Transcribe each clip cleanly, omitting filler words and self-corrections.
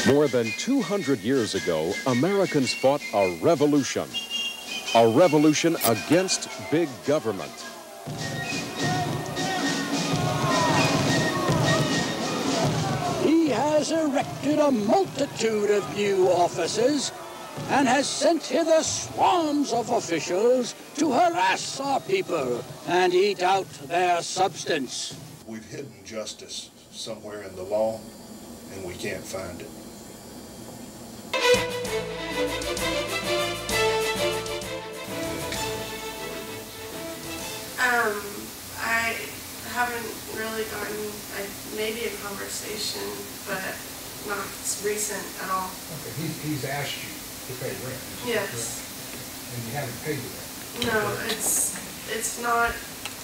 More than 200 years ago, Americans fought a revolution against big government. He has erected a multitude of new offices and has sent hither swarms of officials to harass our people and eat out their substance. We've hidden justice somewhere in the law, and we can't find it. I haven't really gotten maybe a conversation, but not recent at all. Okay, he's asked you to pay rent. Yes. And you haven't paid the rent. No, it's not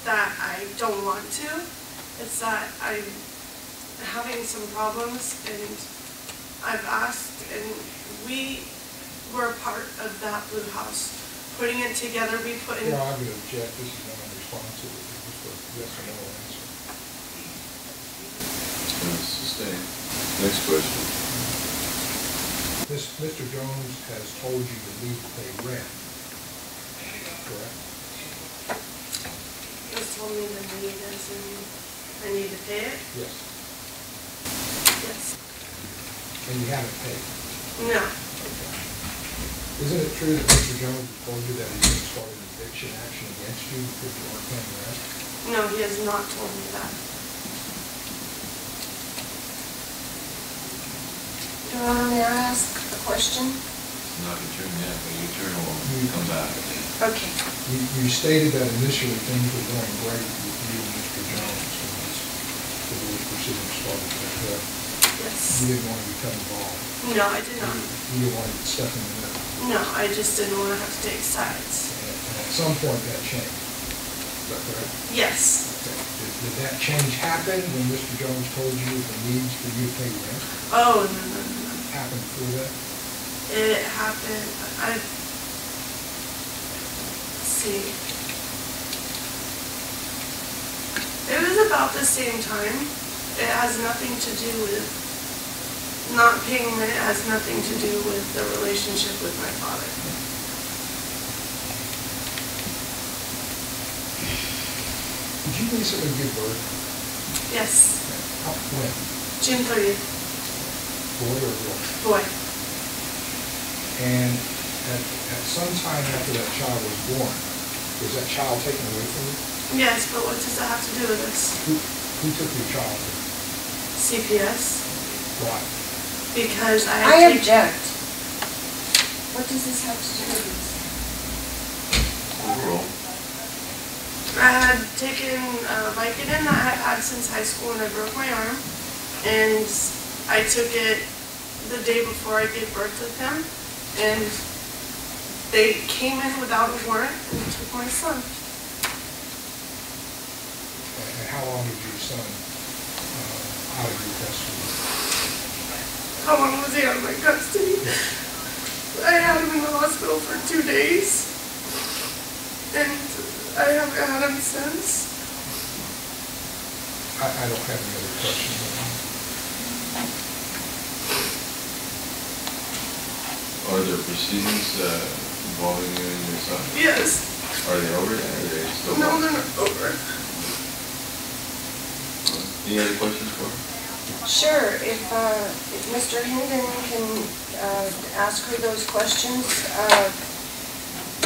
that I don't want to. It's that I'm having some problems, and I've asked, and we were part of that blue house. Putting it together, we put in... Yeah, I'm going to object. This is not unresponsive. It's just a yes or no answer. Sustained. Next question. Mr. Jones has told you you need to pay rent, correct? He told me the need is, and I need to pay it? Yes. Yes. And you haven't paid? No. Okay. Isn't it true that Mr. Jones has told you that he's going to start an eviction action against you because you aren't paying rent? No, he has not told me that. Your Honor, may I ask a question? Not your turn yet, but your turn will come back. Okay. You stated that initially things were going great with you and Mr. Jones when these divorce proceedings started, correct? Yes. You didn't want to become involved? No, I did not. You didn't want to step in the middle? No, I just didn't want to have to take sides. And at some point that changed, is that correct? Yes. Okay. Did that change happen when Mr. Jones told you the needs for you to pay rent? Oh, no. Happened before that? It happened, let's see. It was about the same time. It has nothing to do with not paying rent. It has nothing to do with the relationship with my father. Did you recently give birth? Yes. When? June 30th. Boy or girl? Boy. And at some time after that child was born, was that child taken away from you? Yes, but what does that have to do with this? Who took your child? CPS. Why? Because I object. What does this have to do with this? Overall. I had taken Vicodin that I had since high school and I broke my arm. And I took it the day before I gave birth with him, and they came in without a warrant and took my son. And how long was your son out of your custody? How long was he out of my custody? I had him in the hospital for 2 days, and I haven't had him since. I don't have any other questions. Are there proceedings involving you and your son? Yes. Are they over yet, or are they still No, on? they're not over. Any other questions for her? Sure. If Mr. Hendon can ask her those questions.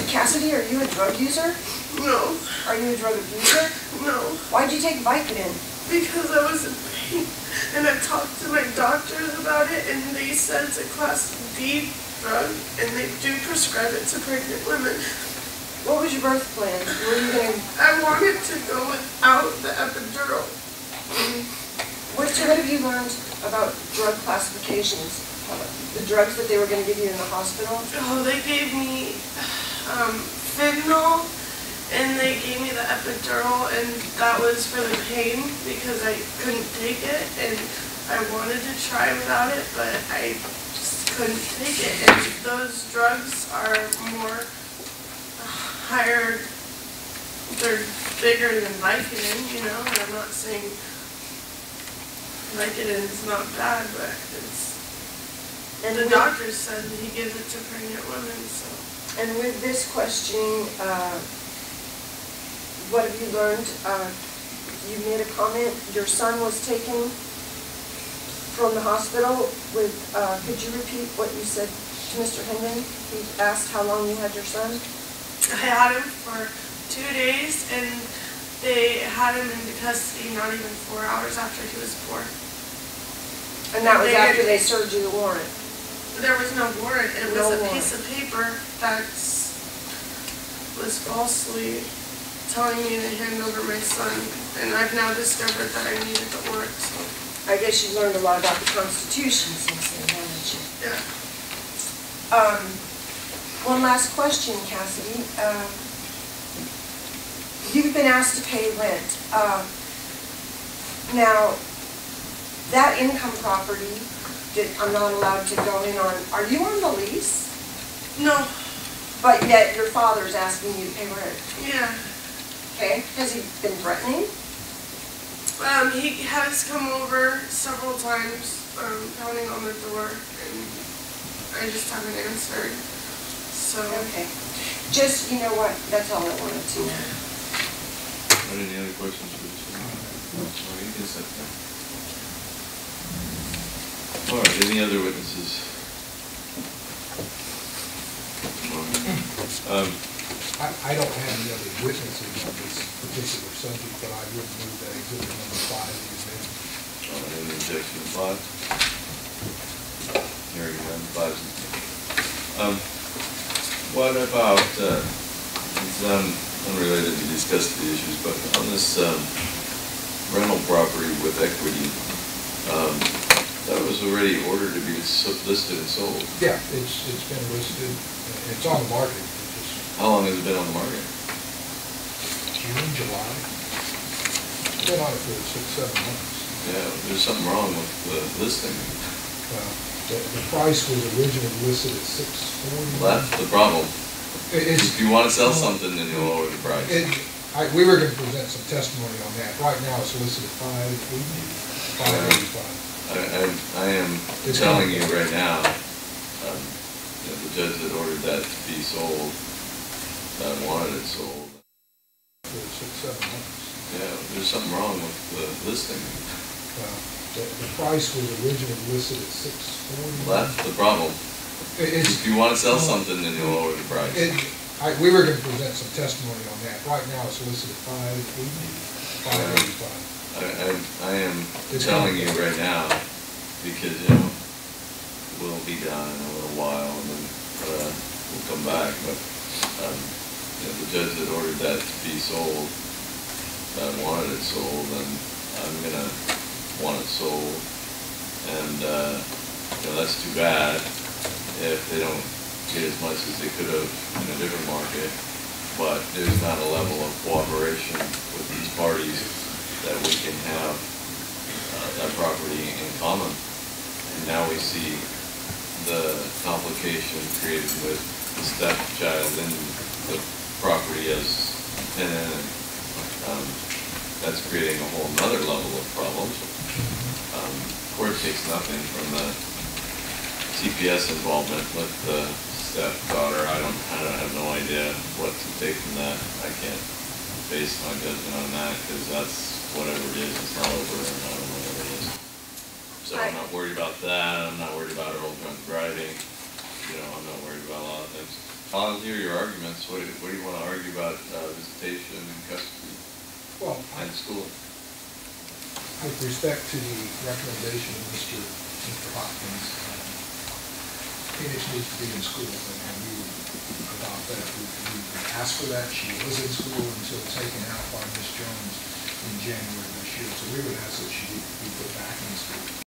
Cassidy, are you a drug user? No. Are you a drug abuser? No. Why'd you take Vicodin? Because I was in pain, and I talked to my doctors about it, and they said it's a class D drug, and they do prescribe it to pregnant women. What was your birth plan? Were you going to... I wanted to go without the epidural. What have you learned about drug classifications? The drugs that they were going to give you in the hospital? Oh, they gave me fentanyl, and they gave me the epidural, and that was for the pain because I couldn't take it, and I wanted to try without it, but I just couldn't take it. And those drugs are more higher, they're bigger than Vicodin, you know, and I'm not saying Vicodin is not bad, but it's And The with- doctor said that he gives it to pregnant women, so. And with this questioning, what have you learned? You made a comment, your son was taken from the hospital with, could you repeat what you said to Mr. Hendon? He asked how long you had your son? I had him for 2 days, and they had him into custody not even 4 hours after he was born. And that was They- after they served you the warrant? There was no warrant. It was No a warrant. piece of paper that was falsely telling me to hand over my son, and I've now discovered that I needed the warrant, so. I guess you learned a lot about the Constitution since then, haven't you? Yeah. One last question, Cassidy. You've been asked to pay rent. Now, that income property that I'm not allowed to go in on, are you on the lease? No. But yet your father's asking you to pay rent, Yeah. okay? Has he been threatening? He has come over several times, pounding on the door, and I just haven't answered. So. Okay. Just, you know what, that's all I wanted to know. Any other questions for this one? Oh, you can set that. All right, any other witnesses? I don't have any other witnesses on this particular subject, but I would move that exhibit number 5 be admitted. Any objection to 5? Hearing none, 5 is admitted. What about, it's unrelated to these custody issues, but on this rental property with equity, that was already ordered to be listed and sold. Yeah, it's been listed, it's on the market, How long has it been on the market? June, July. It's been on it for 6, 7 months. Yeah, there's something wrong with the listing. The price was originally listed at $640. Well, that's the problem. It's, If you want to sell something, then you'll lower the price. we were going to present some testimony on that. Right now, it's listed at $585. I am telling you right now, the judge that ordered that to be sold, wanted it sold. For 6, 7 months. Yeah, there's something wrong with the listing. The price was originally listed at $640. Well, that's the problem. If you want to sell something, then you'll lower the price. We were going to present some testimony on that. Right now, it's listed at $585. I am telling you right now, because, we'll be done in a little while, and then we'll come back, but the judge that ordered that to be sold, wanted it sold, and I'm going to want it sold, and that's too bad if they don't get as much as they could have in a different market, but there's not a level of cooperation with these parties that we can have that property in common. And now we see the complication created with the stepchild in the property as tenant. That's creating a whole nother level of problems. Court takes nothing from the CPS involvement with the stepdaughter. I don't have no idea what to take from that. I can't base my judgment on that because that's whatever it is, it's not over, and I don't know what it is. So I'm not worried about that. I'm not worried about her old drunk driving. I'm not worried about a lot of things. I'll hear your arguments. What do you want to argue about visitation and custody Well, and school? with respect to the recommendation of Mr. Hopkins, Ynez needs to be in school, and we would adopt that. We asked for that. She was in school until taken out by Ms. Jones in January this year, so we would ask that she be put back in school.